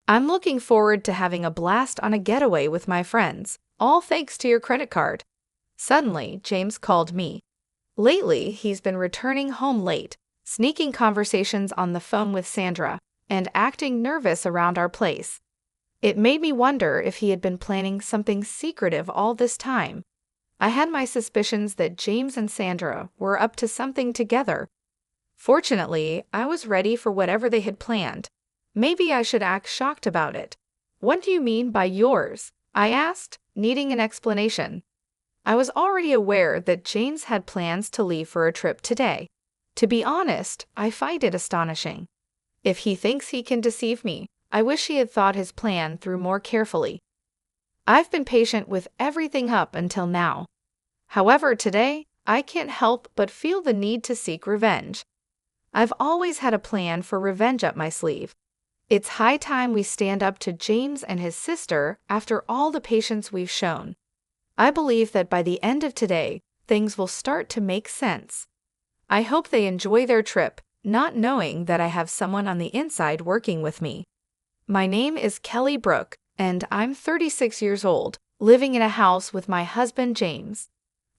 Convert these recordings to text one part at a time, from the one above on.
I'm looking forward to having a blast on a getaway with my friends, all thanks to your credit card. Suddenly, James called me. Lately, he's been returning home late, sneaking conversations on the phone with Sandra, and acting nervous around our place. It made me wonder if he had been planning something secretive all this time. I had my suspicions that James and Sandra were up to something together. Fortunately, I was ready for whatever they had planned. Maybe I should act shocked about it. What do you mean by yours? I asked, needing an explanation. I was already aware that James had plans to leave for a trip today. To be honest, I find it astonishing. If he thinks he can deceive me, I wish he had thought his plan through more carefully. I've been patient with everything up until now. However, today, I can't help but feel the need to seek revenge. I've always had a plan for revenge up my sleeve. It's high time we stand up to James and his sister after all the patience we've shown. I believe that by the end of today, things will start to make sense. I hope they enjoy their trip, not knowing that I have someone on the inside working with me. My name is Kelly Brooke, and I'm 36 years old, living in a house with my husband James.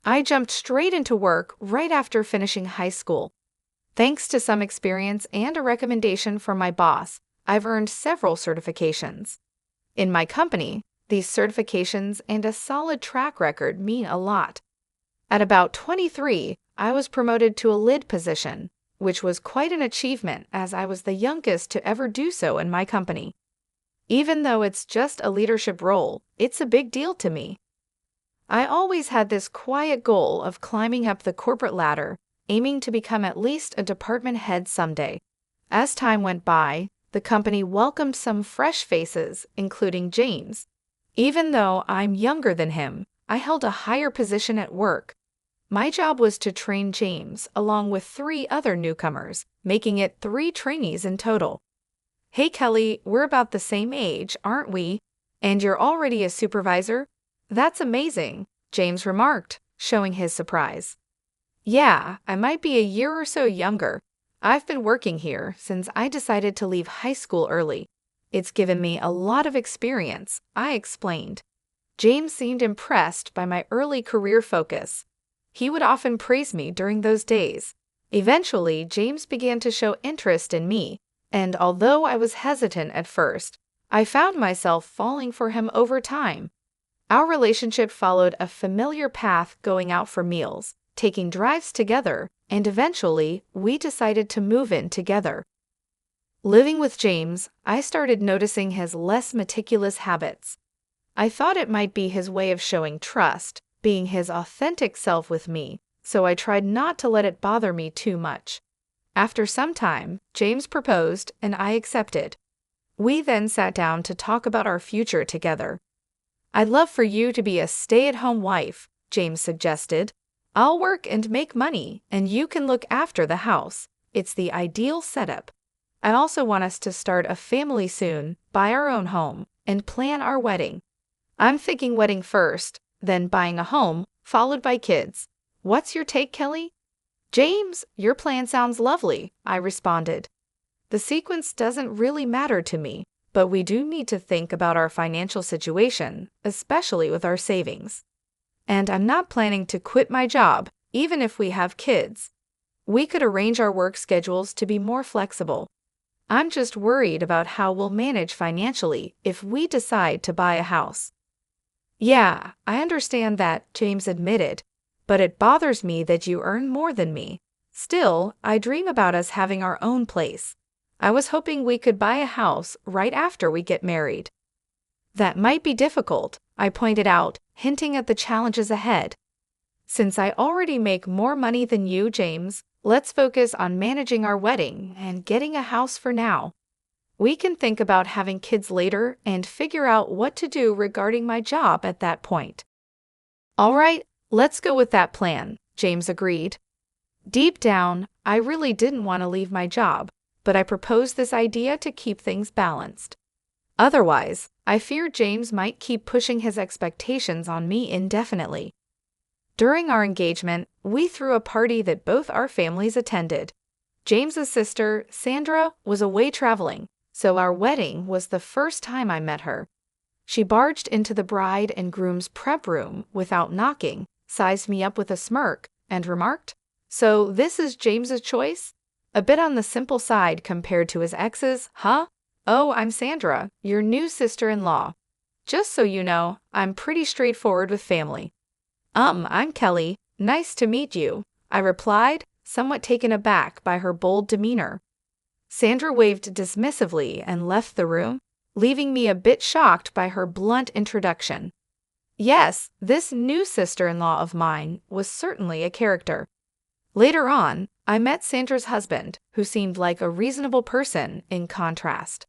I jumped straight into work right after finishing high school. Thanks to some experience and a recommendation from my boss, I've earned several certifications. In my company, these certifications and a solid track record mean a lot. At about 23, I was promoted to a lead position, which was quite an achievement as I was the youngest to ever do so in my company. Even though it's just a leadership role, it's a big deal to me. I always had this quiet goal of climbing up the corporate ladder, aiming to become at least a department head someday. As time went by, the company welcomed some fresh faces, including James. Even though I'm younger than him, I held a higher position at work. My job was to train James along with 3 other newcomers, making it 3 trainees in total. Hey Kelly, we're about the same age, aren't we? And you're already a supervisor? That's amazing, James remarked, showing his surprise. Yeah, I might be a year or so younger. I've been working here since I decided to leave high school early. It's given me a lot of experience, I explained. James seemed impressed by my early career focus. He would often praise me during those days. Eventually, James began to show interest in me, and although I was hesitant at first, I found myself falling for him over time. Our relationship followed a familiar path, going out for meals, taking drives together, and eventually, we decided to move in together. Living with James, I started noticing his less meticulous habits. I thought it might be his way of showing trust, being his authentic self with me, so I tried not to let it bother me too much. After some time, James proposed and I accepted. We then sat down to talk about our future together. I'd love for you to be a stay-at-home wife, James suggested. I'll work and make money, and you can look after the house. It's the ideal setup. I also want us to start a family soon, buy our own home, and plan our wedding. I'm thinking wedding first, then buying a home, followed by kids. What's your take, Kelly? James, your plan sounds lovely, I responded. The sequence doesn't really matter to me, but we do need to think about our financial situation, especially with our savings. And I'm not planning to quit my job, even if we have kids. We could arrange our work schedules to be more flexible. I'm just worried about how we'll manage financially if we decide to buy a house. Yeah, I understand that, James admitted, but it bothers me that you earn more than me. Still, I dream about us having our own place. I was hoping we could buy a house right after we get married. That might be difficult, I pointed out, hinting at the challenges ahead. Since I already make more money than you, James, let's focus on managing our wedding and getting a house for now. We can think about having kids later and figure out what to do regarding my job at that point. All right, let's go with that plan, James agreed. Deep down, I really didn't want to leave my job, but I proposed this idea to keep things balanced. Otherwise, I feared James might keep pushing his expectations on me indefinitely. During our engagement, we threw a party that both our families attended. James's sister, Sandra, was away traveling, So our wedding was the first time I met her. She barged into the bride and groom's prep room without knocking, sized me up with a smirk, and remarked, "So this is James's choice? A bit on the simple side compared to his ex's, huh? Oh, I'm Sandra, your new sister-in-law. Just so you know, I'm pretty straightforward with family." I'm Kelly. Nice to meet you," I replied, somewhat taken aback by her bold demeanor. Sandra waved dismissively and left the room, leaving me a bit shocked by her blunt introduction. Yes, this new sister-in-law of mine was certainly a character. Later on, I met Sandra's husband, who seemed like a reasonable person in contrast.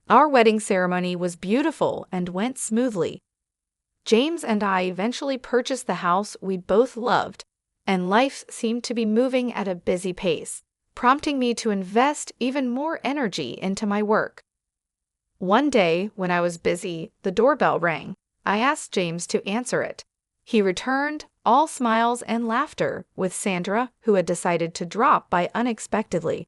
Our wedding ceremony was beautiful and went smoothly. James and I eventually purchased the house we both loved, and life seemed to be moving at a busy pace, prompting me to invest even more energy into my work. One day, when I was busy, the doorbell rang. I asked James to answer it. He returned, all smiles and laughter, with Sandra, who had decided to drop by unexpectedly.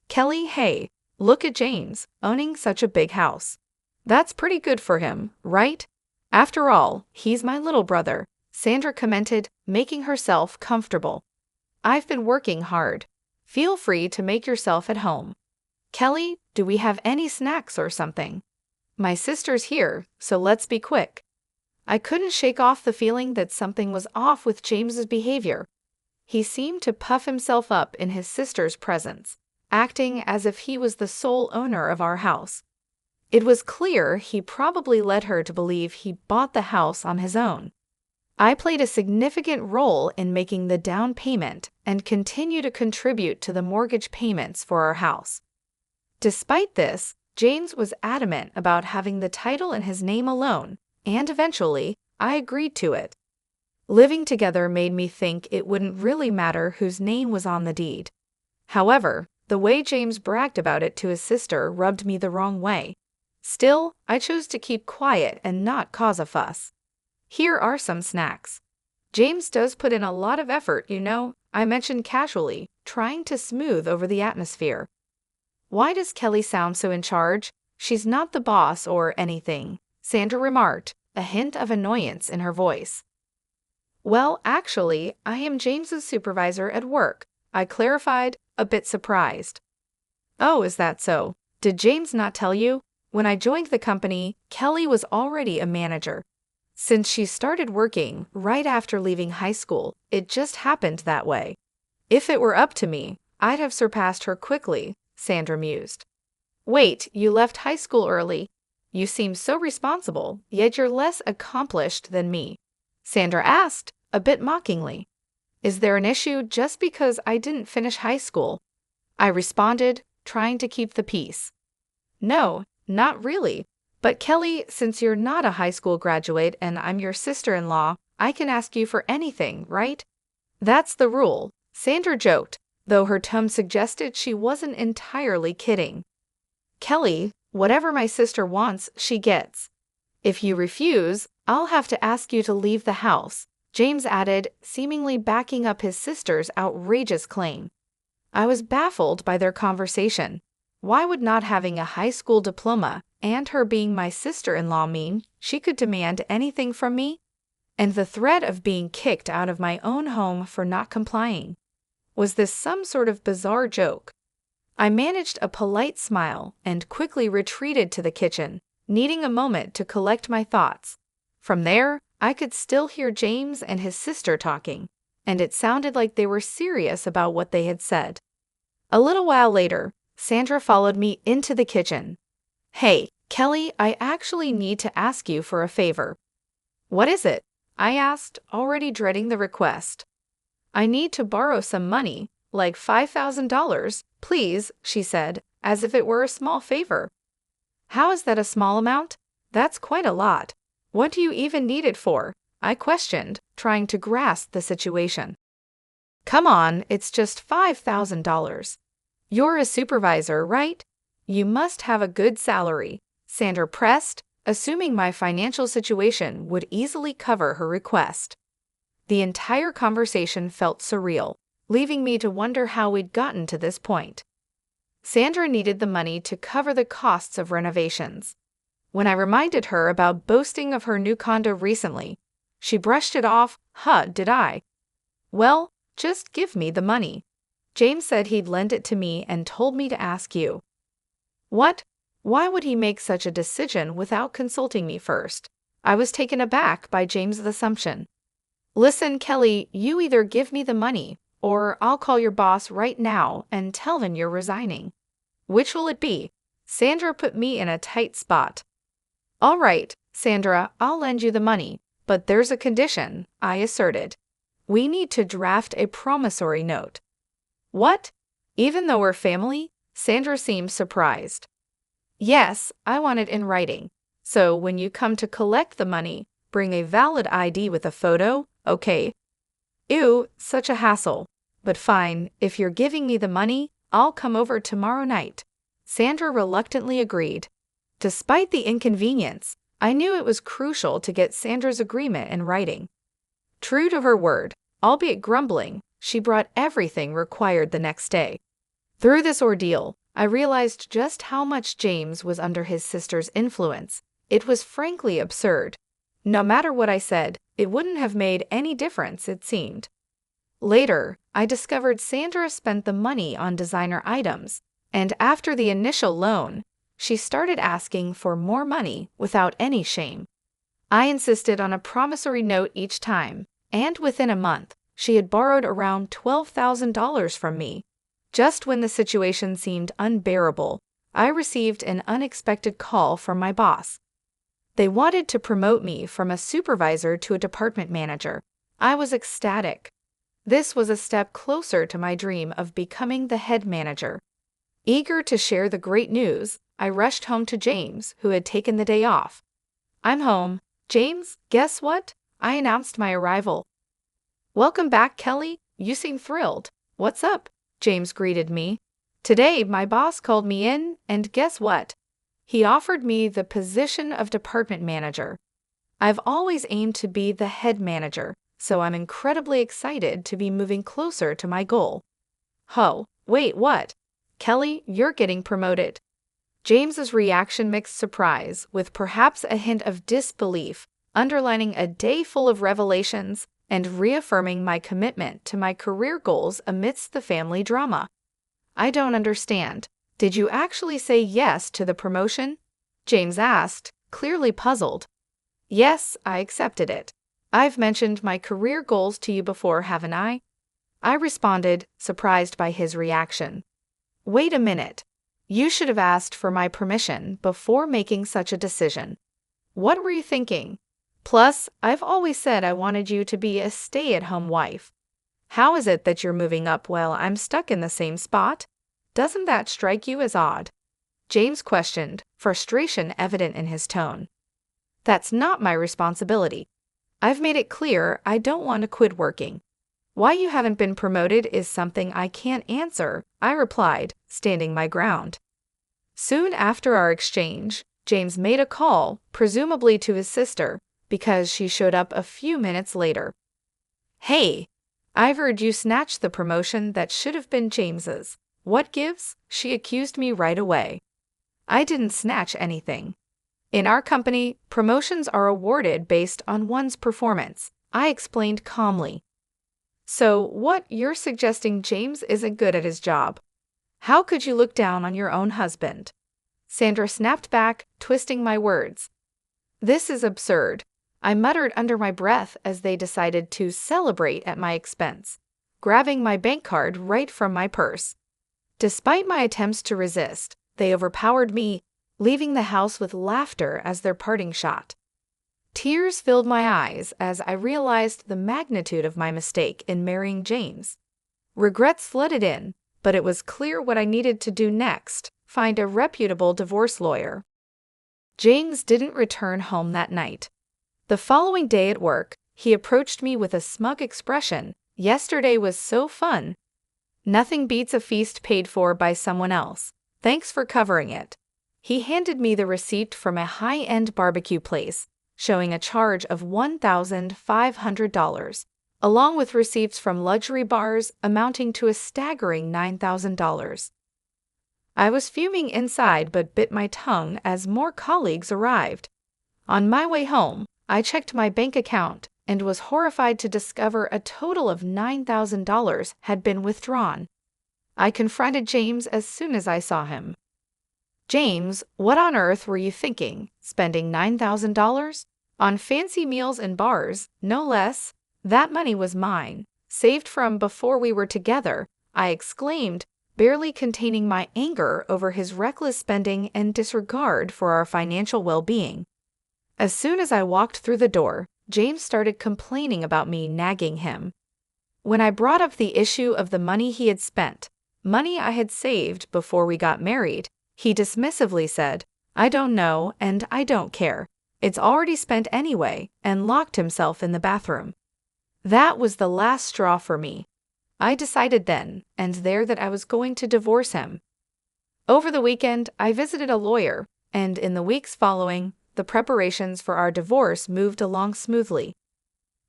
"Kelly, hey, look at James, owning such a big house. That's pretty good for him, right? After all, he's my little brother," Sandra commented, making herself comfortable. "I've been working hard. Feel free to make yourself at home. Kelly, do we have any snacks or something? My sister's here, so let's be quick." I couldn't shake off the feeling that something was off with James's behavior. He seemed to puff himself up in his sister's presence, acting as if he was the sole owner of our house. It was clear he probably led her to believe he bought the house on his own. I played a significant role in making the down payment and continue to contribute to the mortgage payments for our house. Despite this, James was adamant about having the title in his name alone, and eventually, I agreed to it. Living together made me think it wouldn't really matter whose name was on the deed. However, the way James bragged about it to his sister rubbed me the wrong way. Still, I chose to keep quiet and not cause a fuss. "Here are some snacks. James does put in a lot of effort, you know," I mentioned casually, trying to smooth over the atmosphere. "Why does Kelly sound so in charge? She's not the boss or anything," Sandra remarked, a hint of annoyance in her voice. "Well, actually, I am James's supervisor at work," I clarified, a bit surprised. "Oh, is that so? Did James not tell you? When I joined the company, Kelly was already a manager. Since she started working right after leaving high school, it just happened that way. If it were up to me, I'd have surpassed her quickly," Sandra mused. "Wait, you left high school early? You seem so responsible, yet you're less accomplished than me," Sandra asked, a bit mockingly. "Is there an issue just because I didn't finish high school?" I responded, trying to keep the peace. "No, not really. But Kelly, since you're not a high school graduate and I'm your sister-in-law, I can ask you for anything, right?" "That's the rule," Sandra joked, though her tone suggested she wasn't entirely kidding. "Kelly, whatever my sister wants, she gets. If you refuse, I'll have to ask you to leave the house," James added, seemingly backing up his sister's outrageous claim. I was baffled by their conversation. Why would not having a high school diploma and her being my sister-in-law mean she could demand anything from me? And the threat of being kicked out of my own home for not complying. Was this some sort of bizarre joke? I managed a polite smile and quickly retreated to the kitchen, needing a moment to collect my thoughts. From there, I could still hear James and his sister talking, and it sounded like they were serious about what they had said. A little while later, Sandra followed me into the kitchen. "Hey, Kelly, I actually need to ask you for a favor." "What is it?" I asked, already dreading the request. "I need to borrow some money, like $5,000, please," she said, as if it were a small favor. "How is that a small amount? That's quite a lot. What do you even need it for?" I questioned, trying to grasp the situation. "Come on, it's just $5,000. You're a supervisor, right? You must have a good salary," Sandra pressed, assuming my financial situation would easily cover her request. The entire conversation felt surreal, leaving me to wonder how we'd gotten to this point. Sandra needed the money to cover the costs of renovations. When I reminded her about boasting of her new condo recently, she brushed it off. Huh, did I? Well, just give me the money. James said he'd lend it to me and told me to ask you. What? Why would he make such a decision without consulting me first? I was taken aback by James's assumption. Listen, Kelly, you either give me the money, or I'll call your boss right now and tell him you're resigning. Which will it be? Sandra put me in a tight spot. All right, Sandra, I'll lend you the money, but there's a condition, I asserted. We need to draft a promissory note. What? Even though we're family? Sandra seemed surprised. Yes, I want it in writing. So when you come to collect the money, bring a valid ID with a photo, okay? Ew, such a hassle. But fine, if you're giving me the money, I'll come over tomorrow night. Sandra reluctantly agreed. Despite the inconvenience, I knew it was crucial to get Sandra's agreement in writing. True to her word, albeit grumbling, she brought everything required the next day. Through this ordeal, I realized just how much James was under his sister's influence. It was frankly absurd. No matter what I said, it wouldn't have made any difference, it seemed. Later, I discovered Sandra spent the money on designer items, and after the initial loan, she started asking for more money without any shame. I insisted on a promissory note each time, and within a month, she had borrowed around $12,000 from me. Just when the situation seemed unbearable, I received an unexpected call from my boss. They wanted to promote me from a supervisor to a department manager. I was ecstatic. This was a step closer to my dream of becoming the head manager. Eager to share the great news, I rushed home to James, who had taken the day off. I'm home. James, guess what? I announced my arrival. Welcome back, Kelly. You seem thrilled. What's up? James greeted me. Today, my boss called me in, and guess what? He offered me the position of department manager. I've always aimed to be the head manager, so I'm incredibly excited to be moving closer to my goal. Oh, wait, what? Kelly, you're getting promoted. James's reaction mixed surprise with perhaps a hint of disbelief, underlining a day full of revelations and reaffirming my commitment to my career goals amidst the family drama. I don't understand. Did you actually say yes to the promotion? James asked, clearly puzzled. Yes, I accepted it. I've mentioned my career goals to you before, haven't I? I responded, surprised by his reaction. Wait a minute. You should have asked for my permission before making such a decision. What were you thinking? Plus, I've always said I wanted you to be a stay-at-home wife. How is it that you're moving up while I'm stuck in the same spot? Doesn't that strike you as odd? James questioned, frustration evident in his tone. That's not my responsibility. I've made it clear I don't want to quit working. Why you haven't been promoted is something I can't answer, I replied, standing my ground. Soon after our exchange, James made a call, presumably to his sister, because she showed up a few minutes later. Hey, I've heard you snatch the promotion that should have been James's. What gives? She accused me right away. I didn't snatch anything. In our company, promotions are awarded based on one's performance, I explained calmly. So what, you're suggesting James isn't good at his job? How could you look down on your own husband? Sandra snapped back, twisting my words. This is absurd, I muttered under my breath as they decided to celebrate at my expense, grabbing my bank card right from my purse. Despite my attempts to resist, they overpowered me, leaving the house with laughter as their parting shot. Tears filled my eyes as I realized the magnitude of my mistake in marrying James. Regret flooded in, but it was clear what I needed to do next: find a reputable divorce lawyer. James didn't return home that night. The following day at work, he approached me with a smug expression. Yesterday was so fun. Nothing beats a feast paid for by someone else. Thanks for covering it. He handed me the receipt from a high-end barbecue place, showing a charge of $1,500, along with receipts from luxury bars amounting to a staggering $9,000. I was fuming inside but bit my tongue as more colleagues arrived. On my way home, I checked my bank account and was horrified to discover a total of $9,000 had been withdrawn. I confronted James as soon as I saw him. "James, what on earth were you thinking, spending $9,000? On fancy meals and bars, no less? That money was mine, saved from before we were together," I exclaimed, barely containing my anger over his reckless spending and disregard for our financial well-being. As soon as I walked through the door, James started complaining about me nagging him. When I brought up the issue of the money he had spent, money I had saved before we got married, he dismissively said, "I don't know and I don't care. It's already spent anyway," and locked himself in the bathroom. That was the last straw for me. I decided then and there that I was going to divorce him. Over the weekend, I visited a lawyer, and in the weeks following, the preparations for our divorce moved along smoothly.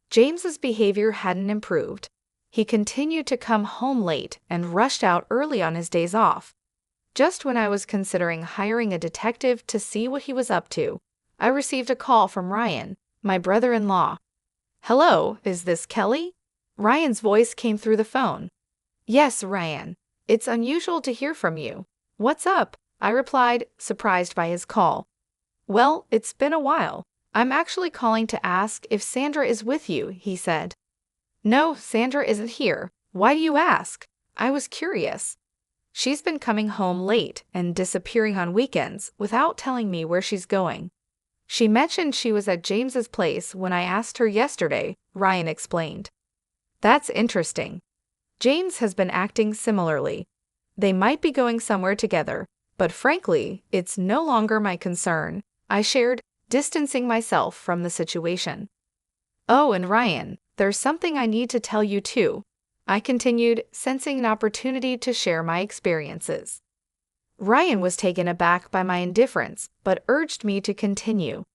James's behavior hadn't improved. He continued to come home late and rushed out early on his days off. Just when I was considering hiring a detective to see what he was up to, I received a call from Ryan, my brother-in-law. "Hello, is this Kelly?" Ryan's voice came through the phone. "Yes, Ryan. It's unusual to hear from you. What's up?" I replied, surprised by his call. "Well, it's been a while. I'm actually calling to ask if Sandra is with you," he said. "No, Sandra isn't here. Why do you ask?" I was curious. "She's been coming home late and disappearing on weekends without telling me where she's going. She mentioned she was at James's place when I asked her yesterday," Ryan explained. "That's interesting. James has been acting similarly. They might be going somewhere together, but frankly, it's no longer my concern," I shared, distancing myself from the situation. "Oh, and Ryan, there's something I need to tell you too," I continued, sensing an opportunity to share my experiences. Ryan was taken aback by my indifference, but urged me to continue.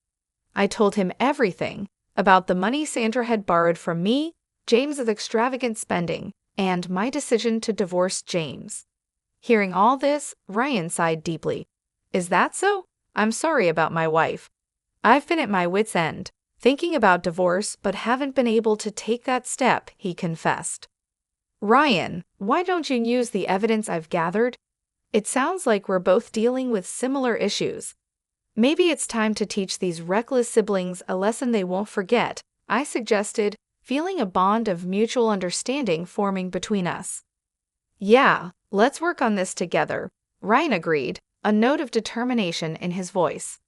I told him everything about the money Sandra had borrowed from me, James's extravagant spending, and my decision to divorce James. Hearing all this, Ryan sighed deeply. "Is that so? I'm sorry about my wife. I've been at my wit's end, thinking about divorce but haven't been able to take that step," he confessed. "Ryan, why don't you use the evidence I've gathered? It sounds like we're both dealing with similar issues. Maybe it's time to teach these reckless siblings a lesson they won't forget," I suggested, feeling a bond of mutual understanding forming between us. "Yeah, let's work on this together," Ryan agreed, a note of determination in his voice.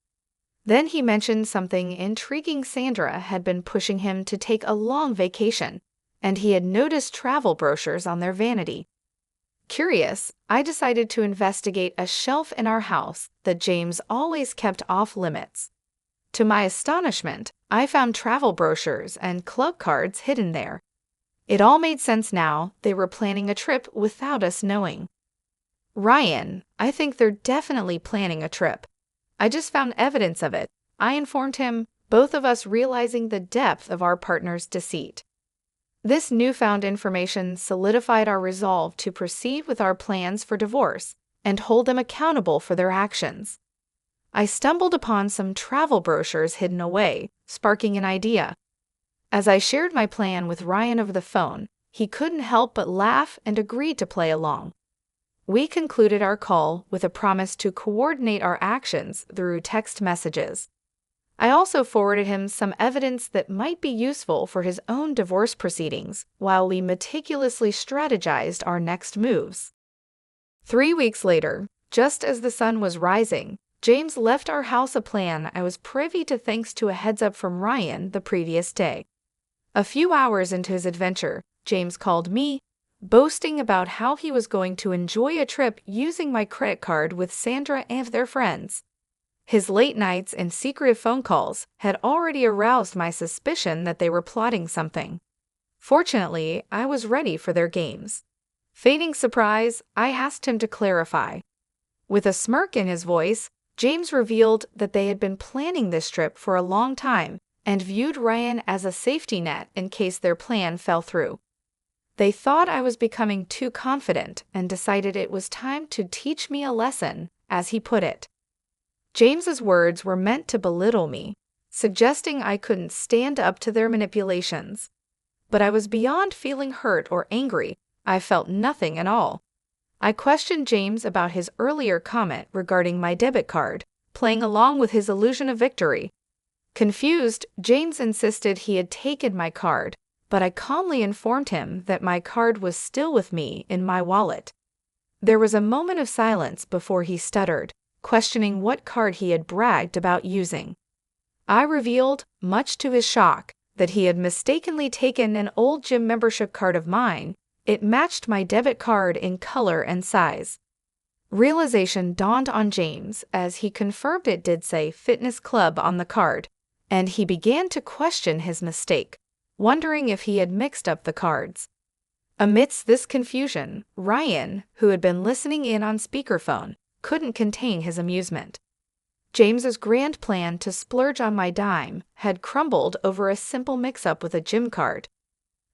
Then he mentioned something intriguing. Sandra had been pushing him to take a long vacation, and he had noticed travel brochures on their vanity. Curious, I decided to investigate a shelf in our house that James always kept off limits. To my astonishment, I found travel brochures and club cards hidden there. It all made sense now. They were planning a trip without us knowing. "Ryan, I think they're definitely planning a trip. I just found evidence of it," I informed him, both of us realizing the depth of our partner's deceit. This newfound information solidified our resolve to proceed with our plans for divorce and hold them accountable for their actions. I stumbled upon some travel brochures hidden away, sparking an idea. As I shared my plan with Ryan over the phone, he couldn't help but laugh and agreed to play along. We concluded our call with a promise to coordinate our actions through text messages. I also forwarded him some evidence that might be useful for his own divorce proceedings while we meticulously strategized our next moves. 3 weeks later, just as the sun was rising, James left our house, a plan I was privy to thanks to a heads-up from Ryan the previous day. A few hours into his adventure, James called me, boasting about how he was going to enjoy a trip using my credit card with Sandra and their friends. His late nights and secretive phone calls had already aroused my suspicion that they were plotting something. Fortunately, I was ready for their games. Feigning surprise, I asked him to clarify. With a smirk in his voice, James revealed that they had been planning this trip for a long time and viewed Ryan as a safety net in case their plan fell through. They thought I was becoming too confident and decided it was time to teach me a lesson, as he put it. James's words were meant to belittle me, suggesting I couldn't stand up to their manipulations. But I was beyond feeling hurt or angry. I felt nothing at all. I questioned James about his earlier comment regarding my debit card, playing along with his illusion of victory. Confused, James insisted he had taken my card, but I calmly informed him that my card was still with me in my wallet. There was a moment of silence before he stuttered, questioning what card he had bragged about using. I revealed, much to his shock, that he had mistakenly taken an old gym membership card of mine. It matched my debit card in color and size. Realization dawned on James as he confirmed it did say Fitness Club on the card, and he began to question his mistake, wondering if he had mixed up the cards. Amidst this confusion, Ryan, who had been listening in on speakerphone, couldn't contain his amusement. James's grand plan to splurge on my dime had crumbled over a simple mix-up with a gym card.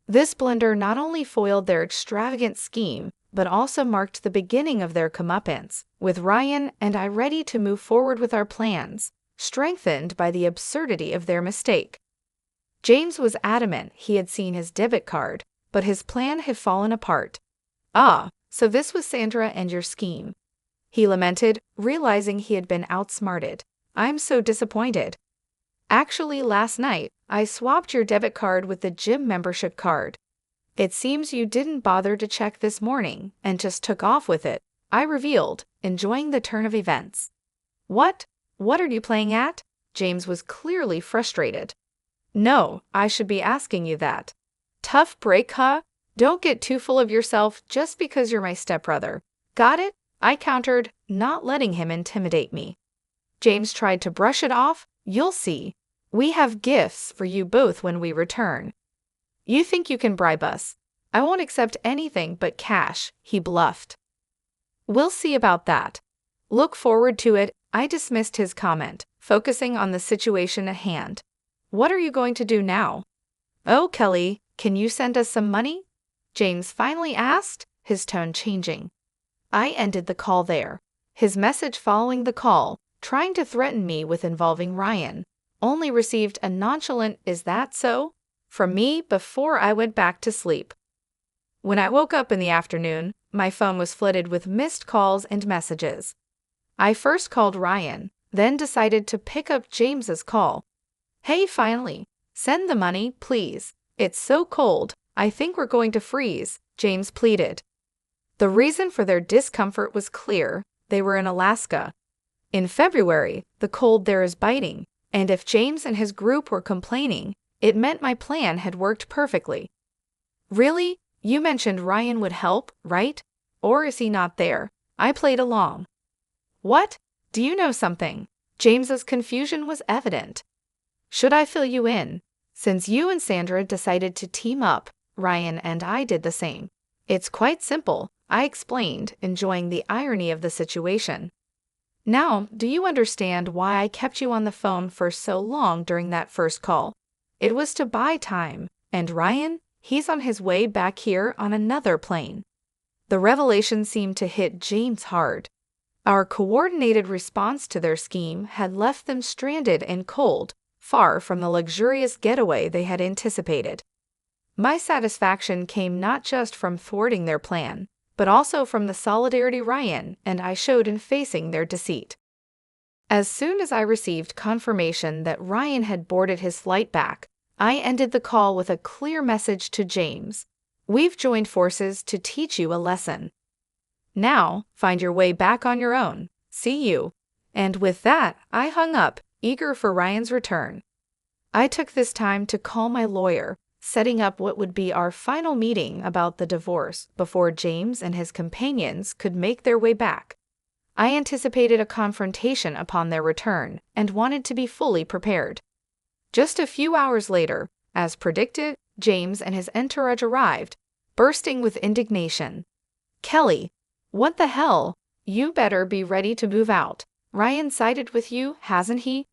This blunder not only foiled their extravagant scheme, but also marked the beginning of their comeuppance, with Ryan and I ready to move forward with our plans, strengthened by the absurdity of their mistake. James was adamant he had seen his debit card, but his plan had fallen apart. "Ah, so this was Sandra and your scheme," he lamented, realizing he had been outsmarted. "I'm so disappointed. Actually, last night, I swapped your debit card with the gym membership card. It seems you didn't bother to check this morning and just took off with it," I revealed, enjoying the turn of events. What are you playing at?" James was clearly frustrated. "No, I should be asking you that. Tough break, huh? Don't get too full of yourself just because you're my stepbrother. Got it?" I countered, not letting him intimidate me. James tried to brush it off. "You'll see. We have gifts for you both when we return." "You think you can bribe us? I won't accept anything but cash," he bluffed. "We'll see about that. Look forward to it," I dismissed his comment, focusing on the situation at hand. "What are you going to do now?" "Oh, Kelly, can you send us some money?" James finally asked, his tone changing. I ended the call there, his message following the call, trying to threaten me with involving Ryan, only received a nonchalant "Is that so?" from me before I went back to sleep. When I woke up in the afternoon, my phone was flooded with missed calls and messages. I first called Ryan, then decided to pick up James's call. "Hey, finally, send the money, please. It's so cold, I think we're going to freeze," James pleaded. The reason for their discomfort was clear. They were in Alaska. In February, the cold there is biting, and if James and his group were complaining, it meant my plan had worked perfectly. "Really? You mentioned Ryan would help, right? Or is he not there?" I played along. "What? Do you know something?" James's confusion was evident. "Should I fill you in? Since you and Sandra decided to team up, Ryan and I did the same. It's quite simple," I explained, enjoying the irony of the situation. "Now, do you understand why I kept you on the phone for so long during that first call? It was to buy time, and Ryan, he's on his way back here on another plane." The revelation seemed to hit James hard. Our coordinated response to their scheme had left them stranded and cold, far from the luxurious getaway they had anticipated. My satisfaction came not just from thwarting their plan, but also from the solidarity Ryan and I showed in facing their deceit. As soon as I received confirmation that Ryan had boarded his flight back, I ended the call with a clear message to James. "We've joined forces to teach you a lesson. Now, find your way back on your own. See you." And with that, I hung up, eager for Ryan's return. I took this time to call my lawyer, setting up what would be our final meeting about the divorce before James and his companions could make their way back. I anticipated a confrontation upon their return and wanted to be fully prepared. Just a few hours later, as predicted, James and his entourage arrived, bursting with indignation. "Kelly, what the hell? You better be ready to move out. Ryan sided with you, hasn't he?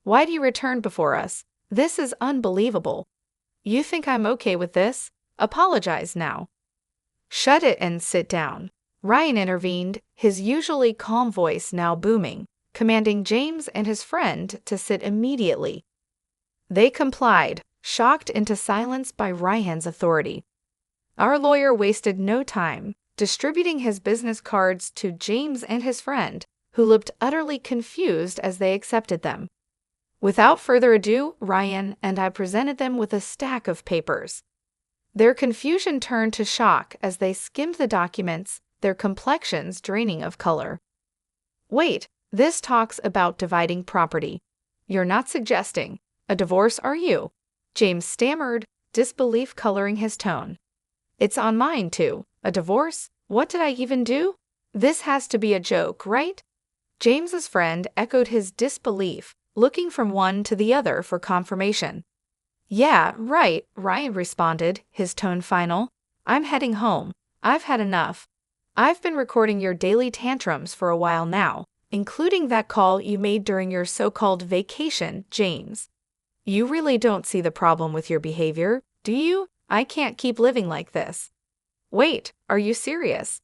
Why'd you return before us? This is unbelievable. You think I'm okay with this?" Apologize now. Shut it and sit down. Ryan intervened, his usually calm voice now booming, commanding James and his friend to sit immediately. They complied, shocked into silence by Ryan's authority. Our lawyer wasted no time, distributing his business cards to James and his friend, who looked utterly confused as they accepted them. Without further ado, Ryan and I presented them with a stack of papers. Their confusion turned to shock as they skimmed the documents, their complexions draining of color. Wait, this talks about dividing property. You're not suggesting a divorce, are you? James stammered, disbelief coloring his tone. It's on mine, too. A divorce? What did I even do? This has to be a joke, right? James's friend echoed his disbelief, looking from one to the other for confirmation. Yeah, right, Ryan responded, his tone final. I'm heading home. I've had enough. I've been recording your daily tantrums for a while now, including that call you made during your so-called vacation, James. You really don't see the problem with your behavior, do you? I can't keep living like this. Wait, are you serious?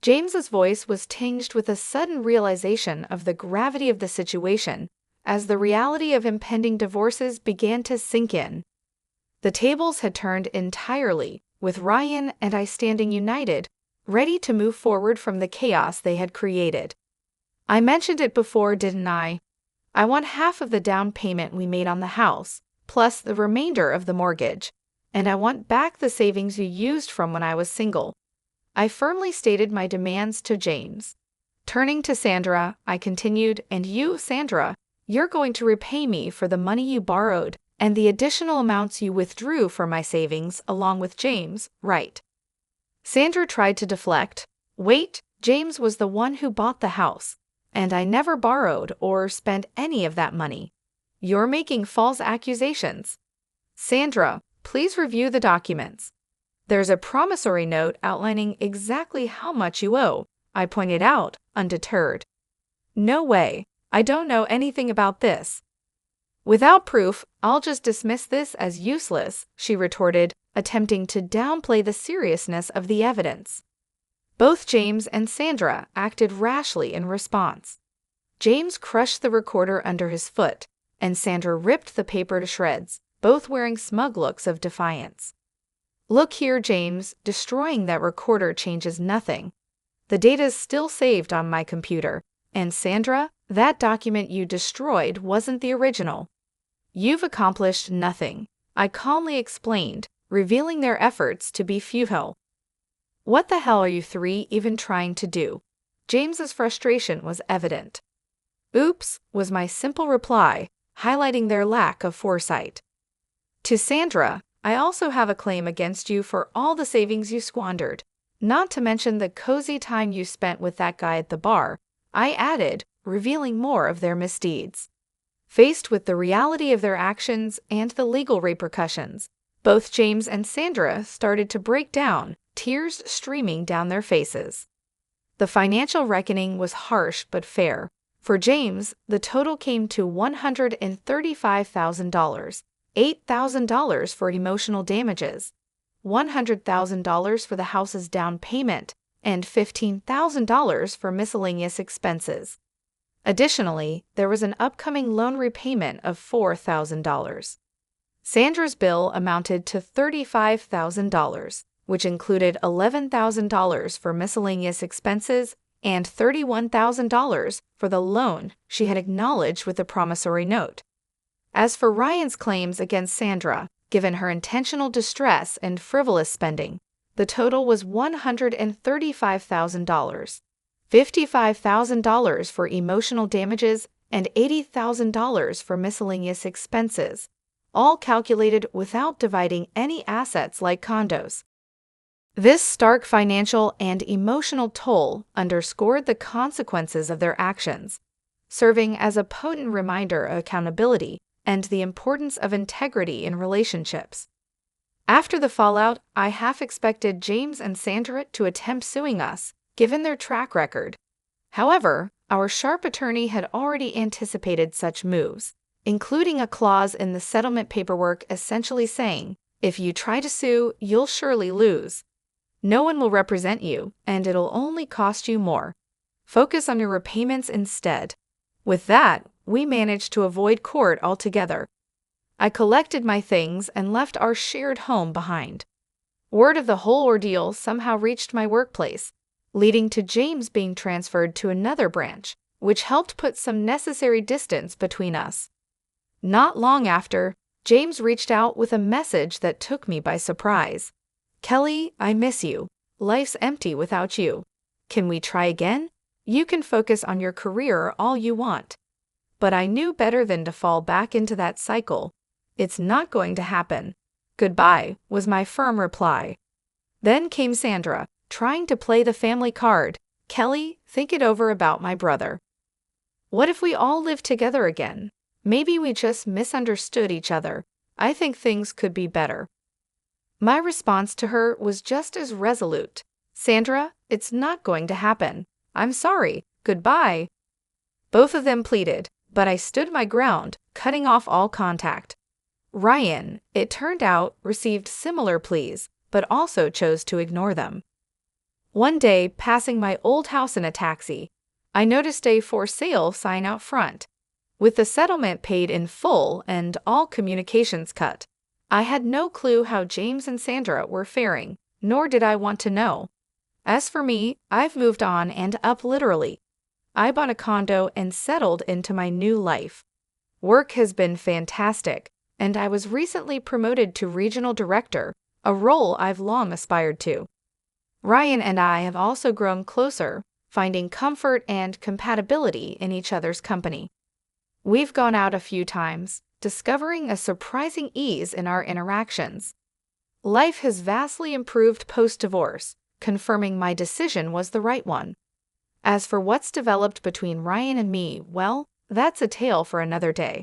James's voice was tinged with a sudden realization of the gravity of the situation, as the reality of impending divorces began to sink in. The tables had turned entirely, with Ryan and I standing united, ready to move forward from the chaos they had created. I mentioned it before, didn't I? I want half of the down payment we made on the house, plus the remainder of the mortgage, and I want back the savings you used from when I was single. I firmly stated my demands to James. Turning to Sandra, I continued, and you, Sandra, you're going to repay me for the money you borrowed and the additional amounts you withdrew from my savings along with James, right? Sandra tried to deflect. Wait, James was the one who bought the house, and I never borrowed or spent any of that money. You're making false accusations. Sandra, please review the documents. There's a promissory note outlining exactly how much you owe, I pointed out, undeterred. No way, I don't know anything about this. Without proof, I'll just dismiss this as useless, she retorted, attempting to downplay the seriousness of the evidence. Both James and Sandra acted rashly in response. James crushed the recorder under his foot, and Sandra ripped the paper to shreds, both wearing smug looks of defiance. Look here, James, destroying that recorder changes nothing. The data's still saved on my computer, and Sandra, that document you destroyed wasn't the original. You've accomplished nothing, I calmly explained, revealing their efforts to be futile. What the hell are you three even trying to do? James's frustration was evident. Oops, was my simple reply, highlighting their lack of foresight. To Sandra, I also have a claim against you for all the savings you squandered, not to mention the cozy time you spent with that guy at the bar, I added, revealing more of their misdeeds. Faced with the reality of their actions and the legal repercussions, both James and Sandra started to break down, tears streaming down their faces. The financial reckoning was harsh but fair. For James, the total came to $135,000, $8,000 for emotional damages, $100,000 for the house's down payment, and $15,000 for miscellaneous expenses. Additionally, there was an upcoming loan repayment of $4,000. Sandra's bill amounted to $35,000, which included $11,000 for miscellaneous expenses and $31,000 for the loan she had acknowledged with the promissory note. As for Ryan's claims against Sandra, given her intentional distress and frivolous spending, the total was $135,000, $55,000 for emotional damages, and $80,000 for miscellaneous expenses, all calculated without dividing any assets like condos. This stark financial and emotional toll underscored the consequences of their actions, serving as a potent reminder of accountability and the importance of integrity in relationships. After the fallout, I half expected James and Sandra to attempt suing us, given their track record. However, our sharp attorney had already anticipated such moves, including a clause in the settlement paperwork essentially saying, If you try to sue, you'll surely lose. No one will represent you, and it'll only cost you more. Focus on your repayments instead. With that, we managed to avoid court altogether. I collected my things and left our shared home behind. Word of the whole ordeal somehow reached my workplace, leading to James being transferred to another branch, which helped put some necessary distance between us. Not long after, James reached out with a message that took me by surprise. "Kelly, I miss you. Life's empty without you. Can we try again? You can focus on your career all you want." But I knew better than to fall back into that cycle. "It's not going to happen. Goodbye," was my firm reply. Then came Sandra, trying to play the family card. "Kelly, think it over about my brother. What if we all lived together again? Maybe we just misunderstood each other. I think things could be better." My response to her was just as resolute. "Sandra, it's not going to happen. I'm sorry. Goodbye." Both of them pleaded, but I stood my ground, cutting off all contact. Ryan, it turned out, received similar pleas, but also chose to ignore them. One day, passing my old house in a taxi, I noticed a "for sale" sign out front. With the settlement paid in full and all communications cut, I had no clue how James and Sandra were faring, nor did I want to know. As for me, I've moved on and up literally. I bought a condo and settled into my new life. Work has been fantastic, and I was recently promoted to regional director, a role I've long aspired to. Ryan and I have also grown closer, finding comfort and compatibility in each other's company. We've gone out a few times, discovering a surprising ease in our interactions. Life has vastly improved post-divorce, confirming my decision was the right one. As for what's developed between Ryan and me, well, that's a tale for another day.